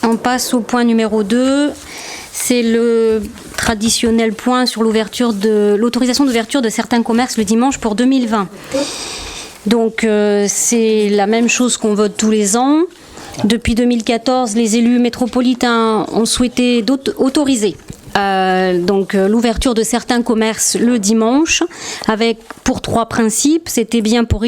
On passe au point numéro 2. C'est le traditionnel point sur l'autorisation d'ouverture de certains commerces le dimanche pour 2020. Donc c'est la même chose qu'on vote tous les ans. Depuis 2014, les élus métropolitains ont souhaité autoriser l'ouverture de certains commerces le dimanche, avec pour 3 principes. C'était bien pour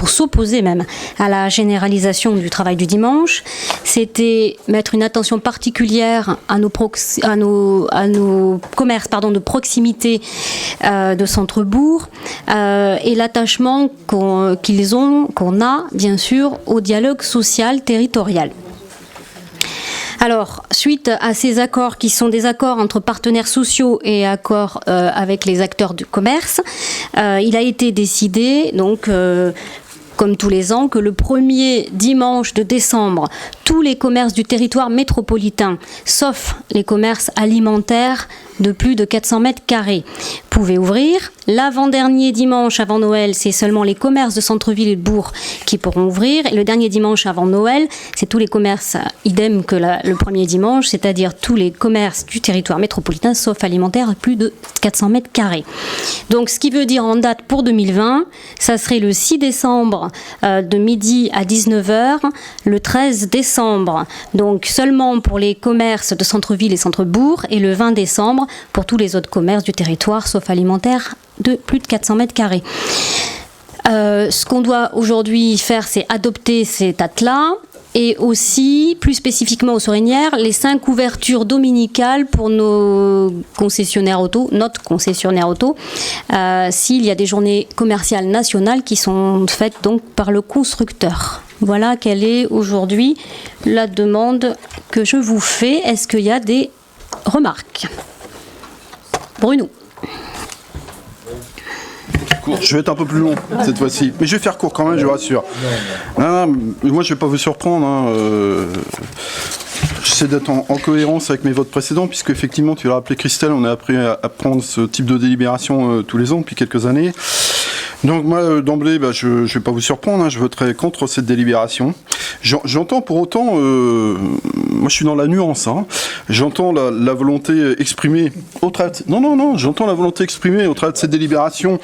s'opposer même à la généralisation du travail du dimanche. C'était mettre une attention particulière à nos commerces de proximité de centre-bourg et l'attachement qu'on a bien sûr au dialogue social territorial. Alors, suite à ces accords qui sont des accords entre partenaires sociaux et accords avec les acteurs du commerce, il a été décidé, donc, comme tous les ans, que le premier dimanche de décembre, tous les commerces du territoire métropolitain, sauf les commerces alimentaires de plus de 400 mètres carrés, pouvaient ouvrir. L'avant-dernier dimanche avant Noël, c'est seulement les commerces de centre-ville et de bourg qui pourront ouvrir. Et le dernier dimanche avant Noël, c'est tous les commerces, idem que le premier dimanche, c'est-à-dire tous les commerces du territoire métropolitain, sauf alimentaires, plus de 400 mètres carrés. Donc, ce qui veut dire en date pour 2020, ça serait le 6 décembre de midi à 19h, le 13 décembre, donc seulement pour les commerces de centre-ville et centre-bourg, et le 20 décembre pour tous les autres commerces du territoire, sauf alimentaires, de plus de 400 mètres carrés. Ce qu'on doit aujourd'hui faire, c'est adopter ces dates-là, et aussi, plus spécifiquement aux Sorinières, les 5 ouvertures dominicales pour notre concessionnaire auto, s'il y a des journées commerciales nationales qui sont faites donc par le constructeur. Voilà quelle est aujourd'hui la demande que je vous fais. Est-ce qu'il y a des remarques ? Bruno. Je vais être un peu plus long cette fois-ci, mais je vais faire court quand même, je vous rassure. Non, moi je vais pas vous surprendre. J'essaie d'être en cohérence avec mes votes précédents, puisque effectivement, tu l'as rappelé Christelle, on a appris à prendre ce type de délibération tous les ans depuis quelques années. Donc moi, d'emblée, je ne vais pas vous surprendre, je voterai contre cette délibération. J'entends pour autant, moi je suis dans la nuance, j'entends la volonté exprimée au travers j'entends la volonté exprimée au travers de cette délibération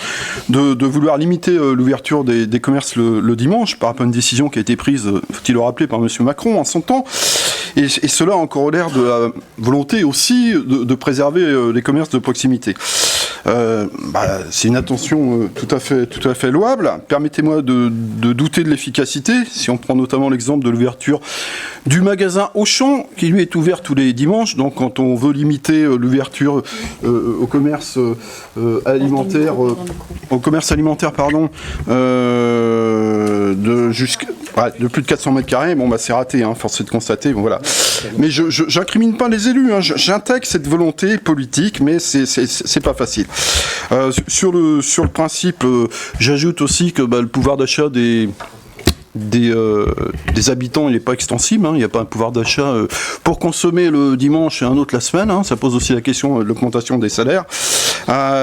de vouloir limiter l'ouverture des commerces le dimanche par rapport à une décision qui a été prise, faut-il le rappeler, par M. Macron en son temps. Et cela en corollaire de la volonté aussi de préserver les commerces de proximité. C'est une intention tout à fait louable. Permettez-moi de douter de l'efficacité, si on prend notamment l'exemple de l'ouverture du magasin Auchan, qui lui est ouvert tous les dimanches. Donc quand on veut limiter l'ouverture au commerce alimentaire, de plus de 400 mètres carrés, c'est raté, force est de constater, voilà. Mais je n'incrimine pas les élus, j'intègre cette volonté politique, mais c'est pas facile. Sur le principe, j'ajoute aussi que le pouvoir d'achat des habitants, il n'est pas extensible, il n'y a pas un pouvoir d'achat pour consommer le dimanche et un autre la semaine, ça pose aussi la question de l'augmentation des salaires.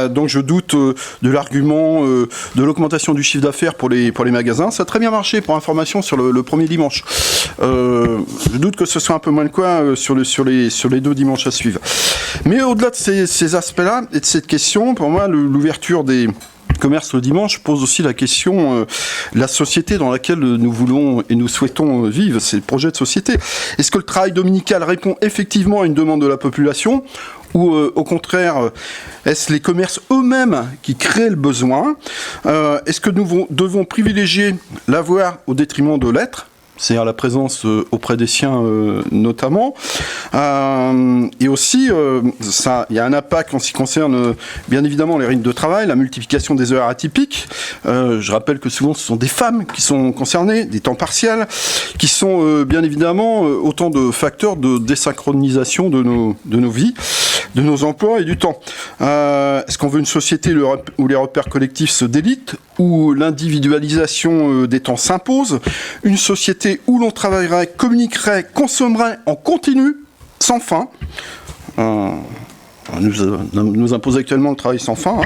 Donc je doute de l'argument de l'augmentation du chiffre d'affaires pour les magasins. Ça a très bien marché pour information sur le premier dimanche. Je doute que ce soit un peu moins le cas sur les 2 dimanches à suivre. Mais au-delà de ces aspects-là et de cette question, pour moi, l'ouverture des commerce le dimanche pose aussi la question de la société dans laquelle nous voulons et nous souhaitons vivre. C'est le projet de société. Est-ce que le travail dominical répond effectivement à une demande de la population ou au contraire, est-ce les commerces eux-mêmes qui créent le besoin ? Est-ce que nous devons privilégier l'avoir au détriment de l'être ? C'est-à-dire la présence auprès des siens notamment. Et aussi, il y a un impact en ce qui concerne bien évidemment les rythmes de travail, la multiplication des heures atypiques. Je rappelle que souvent ce sont des femmes qui sont concernées, des temps partiels, qui sont bien évidemment autant de facteurs de désynchronisation de nos vies, de nos emplois et du temps. Est-ce qu'on veut une société où les repères collectifs se délitent, où l'individualisation des temps s'impose, une société où l'on travaillerait, communiquerait, consommerait en continu, sans fin. Nous impose actuellement le travail sans fin.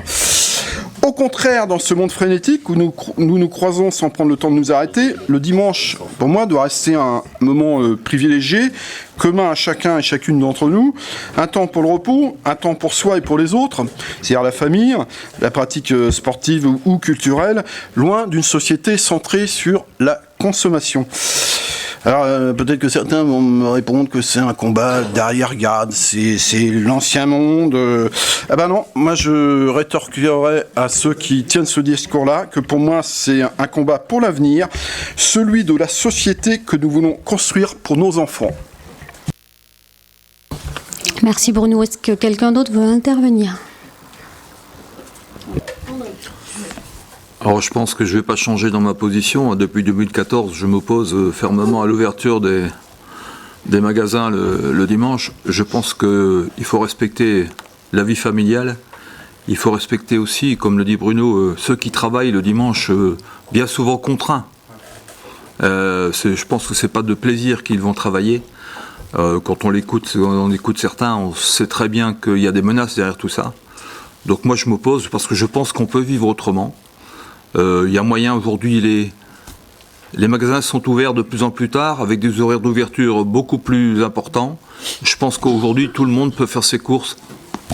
Au contraire, dans ce monde frénétique où nous croisons sans prendre le temps de nous arrêter, le dimanche, pour moi, doit rester un moment privilégié, commun à chacun et chacune d'entre nous, un temps pour le repos, un temps pour soi et pour les autres, c'est-à-dire la famille, la pratique sportive ou culturelle, loin d'une société centrée sur la consommation. Alors peut-être que certains vont me répondre que c'est un combat d'arrière-garde, c'est l'ancien monde. Ah ben non, moi je rétorquerai à ceux qui tiennent ce discours-là que pour moi c'est un combat pour l'avenir, celui de la société que nous voulons construire pour nos enfants. Merci Bruno. Est-ce que quelqu'un d'autre veut intervenir ? Alors je pense que je ne vais pas changer dans ma position. Depuis 2014, je m'oppose fermement à l'ouverture des magasins le dimanche. Je pense qu'il faut respecter la vie familiale. Il faut respecter aussi, comme le dit Bruno, ceux qui travaillent le dimanche, bien souvent contraints. Je pense que ce n'est pas de plaisir qu'ils vont travailler. Quand on écoute certains, on sait très bien qu'il y a des menaces derrière tout ça. Donc moi je m'oppose parce que je pense qu'on peut vivre autrement. Il y a moyen aujourd'hui, les magasins sont ouverts de plus en plus tard avec des horaires d'ouverture beaucoup plus importants. Je pense qu'aujourd'hui tout le monde peut faire ses courses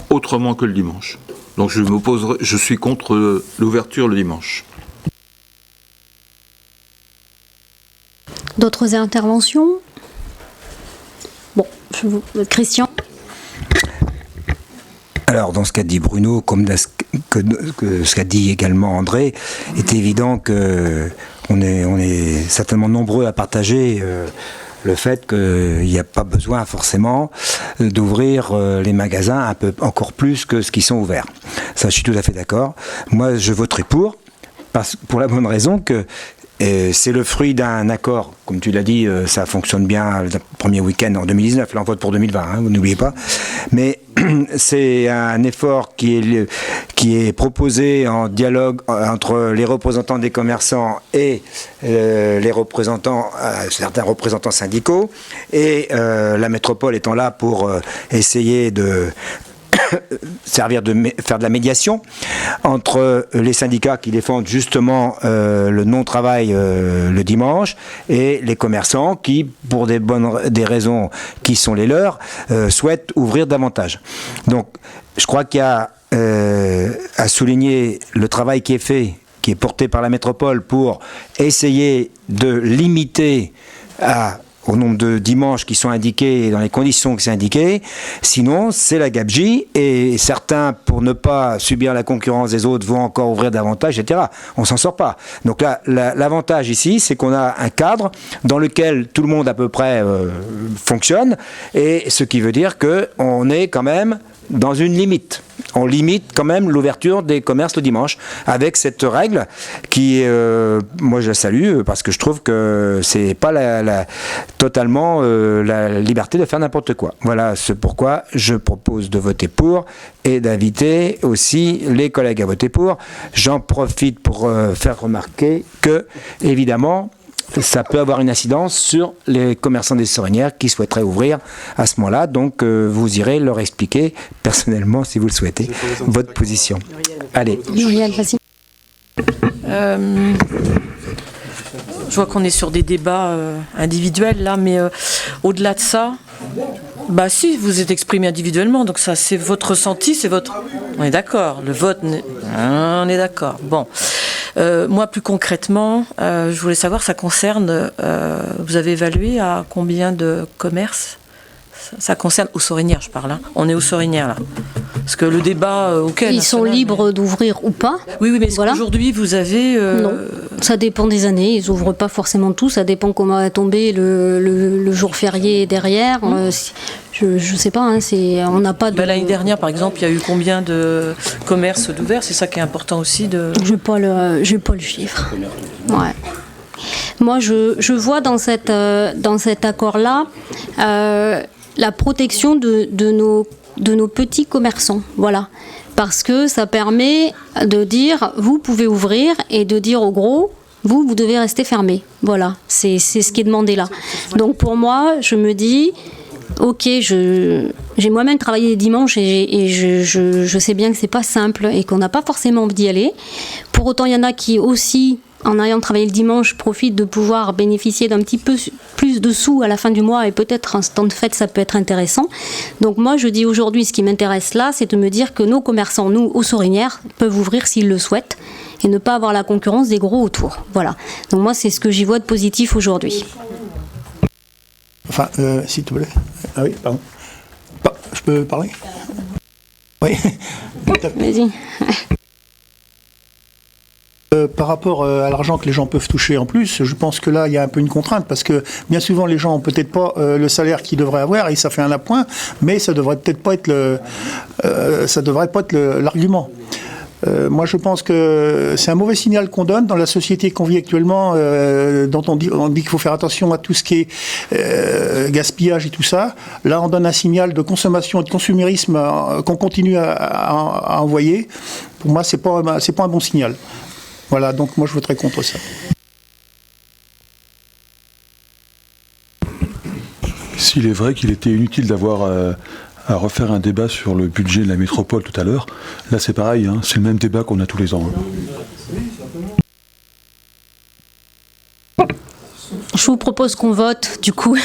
autrement que le dimanche. Donc je suis contre l'ouverture le dimanche. D'autres interventions ? Bon, Christian ? Alors, dans ce qu'a dit Bruno, comme ce qu'a dit également André, est évident qu'on est certainement nombreux à partager le fait qu'il n'y a pas besoin forcément d'ouvrir les magasins un peu encore plus que ce qui sont ouverts. Ça, je suis tout à fait d'accord. Moi, je voterai pour la bonne raison que c'est le fruit d'un accord, comme tu l'as dit, ça fonctionne bien le premier week-end en 2019, là on vote pour 2020, hein, vous n'oubliez pas. Mais c'est un effort qui est proposé en dialogue entre les représentants des commerçants et certains représentants syndicaux, et la métropole étant là pour essayer de faire de la médiation entre les syndicats qui défendent justement le non-travail le dimanche et les commerçants qui, pour des raisons qui sont les leurs, souhaitent ouvrir davantage. Donc, je crois qu'il y a à souligner le travail qui est porté par la métropole pour essayer de limiter au nombre de dimanches qui sont indiqués et dans les conditions qui sont indiquées. Sinon, c'est la gabegie, et certains, pour ne pas subir la concurrence des autres, vont encore ouvrir davantage, etc. On s'en sort pas. Donc là, l'avantage ici, c'est qu'on a un cadre dans lequel tout le monde à peu près fonctionne, et ce qui veut dire qu'on est quand même dans une limite. On limite quand même l'ouverture des commerces le dimanche avec cette règle qui, moi je la salue parce que je trouve que c'est pas totalement la liberté de faire n'importe quoi. Voilà ce pourquoi je propose de voter pour et d'inviter aussi les collègues à voter pour. J'en profite pour faire remarquer que, évidemment, ça peut avoir une incidence sur les commerçants des Sorinières qui souhaiteraient ouvrir à ce moment-là. Donc, vous irez leur expliquer personnellement, si vous le souhaitez, votre position. Allez. Muriel, vas-y. Je vois qu'on est sur des débats individuels, là, mais au-delà de ça, bah si, vous êtes exprimé individuellement, donc ça, c'est votre ressenti, c'est votre... On est d'accord, le vote, on est d'accord. Bon. Moi, plus concrètement, je voulais savoir, ça concerne, vous avez évalué à combien de commerces ça concerne aux Sorinières, je parle. Hein. On est aux Sorinières, là. Parce que le débat auquel... Ils sont libres d'ouvrir ou pas. Oui, mais est-ce qu'aujourd'hui, vous avez... Non, ça dépend des années. Ils n'ouvrent pas forcément tout. Ça dépend comment va tomber le jour férié derrière. Je ne sais pas. Hein, on n'a pas de... L'année dernière, par exemple, il y a eu combien de commerces d'ouverts? C'est ça qui est important aussi de... Je n'ai pas le chiffre. Ouais. Moi, je vois dans cet accord-là la protection de nos petits commerçants, voilà, parce que ça permet de dire vous pouvez ouvrir et de dire au gros vous devez rester fermé, voilà, c'est ce qui est demandé là. Donc pour moi, je me dis ok, j'ai moi-même travaillé les dimanches et je sais bien que c'est pas simple et qu'on n'a pas forcément envie d'y aller. Pour autant, il y en a qui aussi, en ayant travaillé le dimanche, profitent de pouvoir bénéficier d'un petit peu plus de sous à la fin du mois et peut-être un temps de fête, ça peut être intéressant. Donc moi, je dis aujourd'hui, ce qui m'intéresse là, c'est de me dire que nos commerçants, nous, aux Sorinières, peuvent ouvrir s'ils le souhaitent et ne pas avoir la concurrence des gros autour. Voilà. Donc moi, c'est ce que j'y vois de positif aujourd'hui. Enfin, s'il te plaît. Ah oui, pardon. Je peux parler? Oui. Vas-y. Par rapport à l'argent que les gens peuvent toucher en plus, je pense que là, il y a un peu une contrainte, parce que bien souvent, les gens n'ont peut-être pas le salaire qu'ils devraient avoir, et ça fait un appoint, mais ça devrait peut-être pas être l'argument. Moi, je pense que c'est un mauvais signal qu'on donne dans la société qu'on vit actuellement, dont on dit qu'il faut faire attention à tout ce qui est gaspillage et tout ça. Là, on donne un signal de consommation et de consumérisme qu'on continue à envoyer. Pour moi, c'est pas un bon signal. Voilà, donc moi, je voterai contre ça. S'il est vrai qu'il était inutile d'avoir à refaire un débat sur le budget de la métropole tout à l'heure, là c'est pareil, hein, c'est le même débat qu'on a tous les ans. Je vous propose qu'on vote, du coup.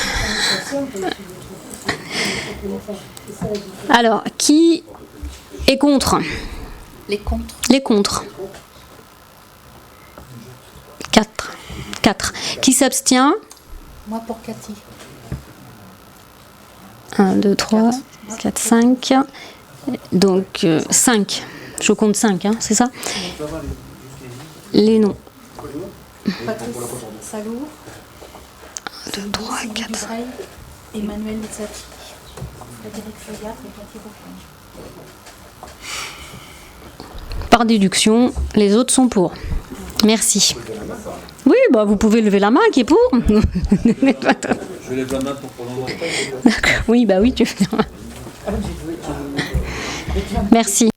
Alors, qui est contre? Les contre. Les contre. 4. Qui s'abstient? Moi pour Cathy. 1, 2, 3, 4, 5. Donc 5. Je compte 5, hein, c'est ça? Les noms. Patrice Salou. 1, 2, 3, 4, 5. Emmanuel Lizzati. Frédéric Feuillard et Cathy Beaufort. Par déduction, les autres sont pour. Merci. Oui, bah vous pouvez lever la main, qui est pour. Je lève la main pour prolonger. Oui, bah oui, tu fais. Merci.